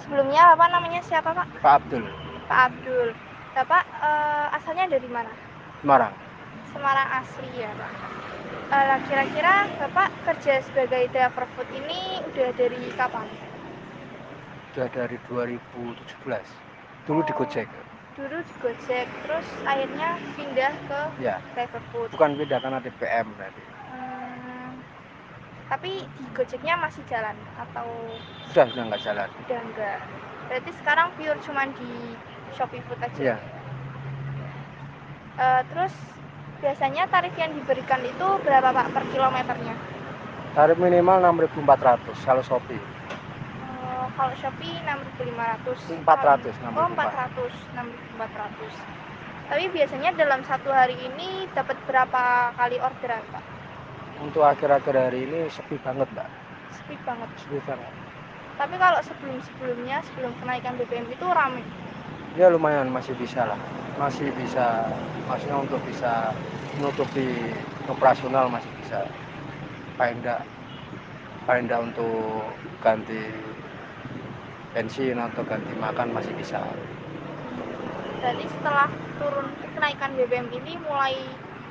Sebelumnya Bapak namanya siapa Pak? Pak Abdul. Pak Abdul. Bapak asalnya dari mana? Semarang. Semarang asli ya Pak. Kira-kira Bapak kerja sebagai driver food ini udah dari kapan? Udah dari 2017. Dulu di Gojek. Dulu di Gojek, terus akhirnya pindah ke Ya, driver food. bukan beda karena DPM tadi. Tapi di Gojeknya masih jalan atau Sudah nggak jalan. udah enggak? Berarti sekarang pure cuman di Shopee Food aja. Iya. Terus biasanya tarif yang diberikan itu berapa Pak per kilometernya? Tarif minimal 6.400 kalau Shopee. Kalau Shopee 6.500. 400, Oh 6.400. 6.400. Tapi biasanya dalam satu hari ini dapat berapa kali orderan Pak? Untuk akhir-akhir hari ini sepi banget, Mbak. Sepi banget. Sepi banget. Tapi kalau sebelum-sebelumnya, sebelum kenaikan BBM itu ramai. Ya lumayan, masih bisa lah. Masih bisa, maksudnya untuk bisa menutupi operasional masih bisa. Paling enggak untuk ganti bensin atau ganti makan masih bisa. Berarti setelah turun kenaikan BBM ini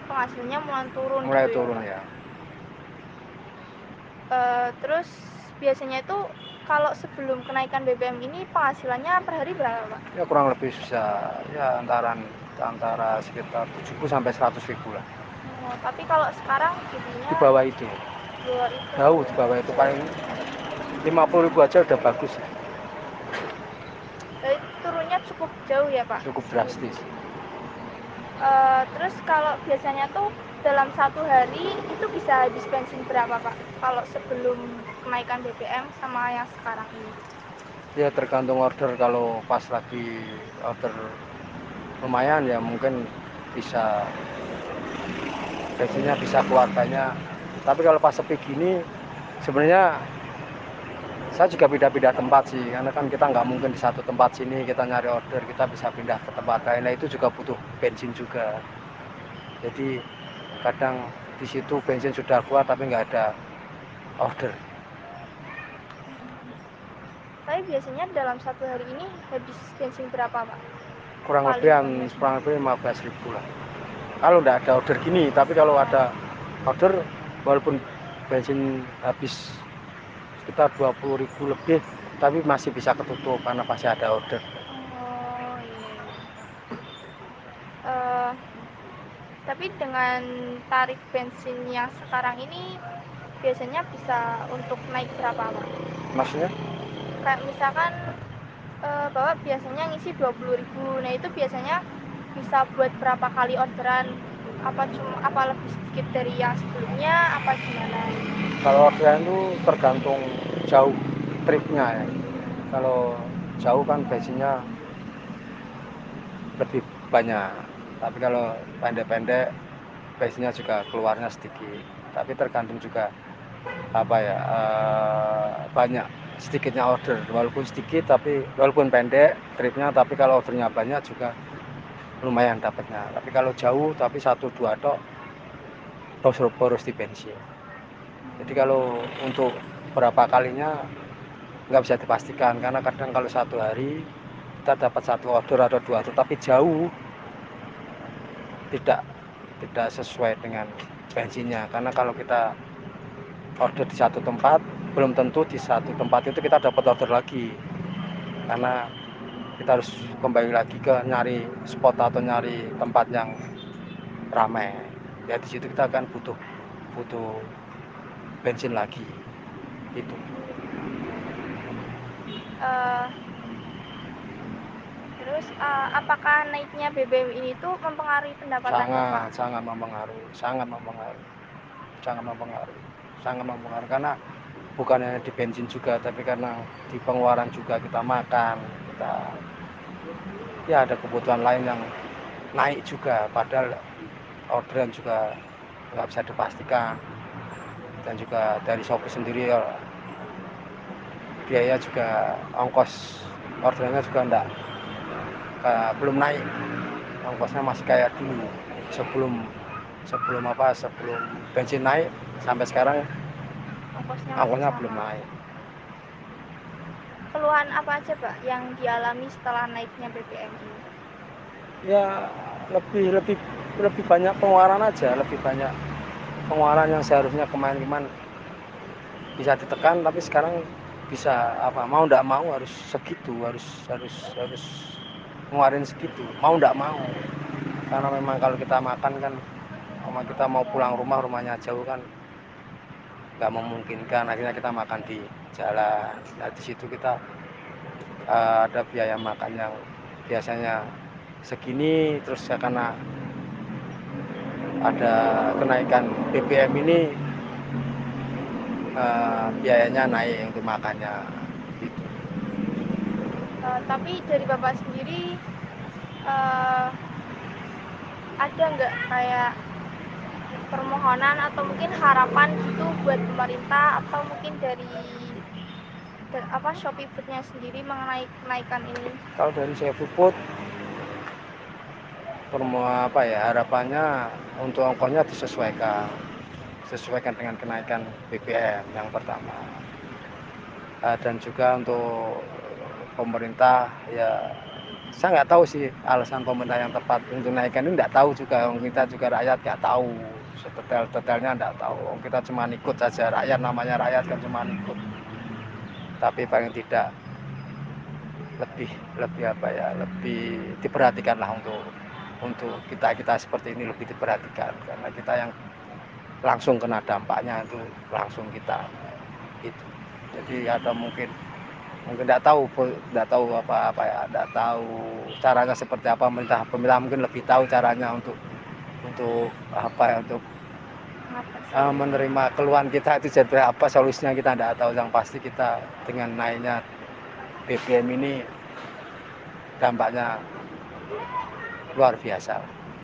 penghasilannya mulai turun Mulai gitu turun ya Pak? ya. Terus biasanya itu kalau sebelum kenaikan BBM ini penghasilannya per hari berapa Pak? Ya kurang lebih bisa ya antara sekitar 70 sampai 100 ribu lah. Tapi kalau sekarang jadinya Di bawah itu. di bawah itu. Jauh di bawah itu, paling 50 ribu aja udah bagus ya. Jadi turunnya cukup jauh ya Pak? Cukup drastis. Terus kalau biasanya tuh dalam satu hari itu bisa habis bensin berapa Pak? Kalau sebelum kenaikan BBM sama yang sekarang ini? Ya tergantung order, kalau pas lagi order lumayan ya mungkin bisa bensinnya bisa keluar banyak. Tapi kalau pas sepi gini sebenarnya saya juga pindah-pindah tempat sih, karena kan kita nggak mungkin di satu tempat sini kita nyari order, kita bisa pindah ke tempat lain. Nah itu juga butuh bensin juga. Jadi kadang di situ bensin sudah keluar tapi nggak ada order. Tapi biasanya dalam satu hari ini habis bensin berapa Pak? Kurang Paling lebih banyak. 15 ribu lah. Kalau nggak ada order gini, tapi kalau ada order walaupun bensin habis sekitar 20 ribu lebih, tapi masih bisa ketutup karena masih ada order. Oh iya. Tapi dengan tarif bensin yang sekarang ini biasanya bisa untuk naik berapa Pak? Maksudnya? Kayak misalkan Bapak biasanya ngisi 20.000, nah itu biasanya bisa buat berapa kali orderan? Apa lebih sedikit dari yang sebelumnya? Apa gimana? Kalau orderan itu tergantung jauh tripnya ya. Kalau jauh kan bensinnya lebih banyak. Tapi kalau pendek-pendek bensinnya juga keluarnya sedikit. Tapi tergantung juga apa ya, banyak sedikitnya order, walaupun sedikit tapi walaupun pendek tripnya, tapi kalau ordernya banyak juga lumayan dapatnya. Tapi kalau jauh tapi 1-2 tok boros di bensin. Jadi kalau untuk berapa kalinya nggak bisa dipastikan, karena kadang kalau satu hari kita dapat satu order atau 2 order tapi jauh, tidak tidak sesuai dengan bensinnya. Karena kalau kita order di satu tempat belum tentu di satu tempat itu kita dapat order lagi, karena kita harus kembali lagi ke nyari spot atau nyari tempat yang ramai. Ya di situ kita akan butuh butuh bensin lagi itu. Terus apakah naiknya BBM ini tuh mempengaruhi pendapatan Bapak? Sangat mempengaruhi, sangat mempengaruhi karena bukan hanya di bensin juga, tapi karena di pengeluaran juga, kita makan, kita ya ada kebutuhan lain yang naik juga, padahal orderan juga nggak bisa dipastikan. Dan juga dari Shopee sendiri ya, biaya juga, ongkos orderannya juga belum naik, ongkosnya masih kayak dulu sebelum sebelum bensin naik sampai sekarang Ongkosnya masih ongkosnya belum sama. naik. keluhan apa aja Pak yang dialami setelah naiknya BBM ini? Ya lebih banyak pengeluaran aja, lebih banyak pengeluaran yang seharusnya kemarin bisa ditekan, tapi sekarang bisa mau nggak mau harus segitu, harus ngeluarin segitu, mau nggak mau. Karena memang kalau kita makan kan, kita mau pulang rumahnya jauh kan, nggak memungkinkan. Akhirnya kita makan di jalan. Nah di situ kita ada biaya makan yang biasanya segini, terus ya karena ada kenaikan BBM ini biayanya naik untuk makannya gitu. Tapi dari Bapak sendiri ada nggak kayak permohonan atau mungkin harapan gitu buat pemerintah atau mungkin dari Shopee Food-nya sendiri mengenai kenaikan ini? Kalau dari saya puput harapannya untuk ongkosnya disesuaikan dengan kenaikan BBM yang pertama. Dan juga untuk pemerintah, ya saya nggak tahu sih alasan pemerintah yang tepat untuk naikkan ini, nggak tahu juga. Kita juga rakyat nggak tahu detailnya, nggak tahu. Kita cuma ikut saja, rakyat namanya rakyat kan cuma ikut. Tapi paling tidak lebih lebih diperhatikanlah untuk kita seperti ini, lebih diperhatikan karena kita yang langsung kena dampaknya itu langsung kita itu. Jadi ada mungkin nggak tahu nggak tahu caranya seperti apa. Pemerintah mungkin lebih tahu caranya untuk untuk menerima keluhan kita itu seperti apa, solusinya kita nggak tahu. Yang pasti kita dengan naiknya BBM ini dampaknya luar biasa.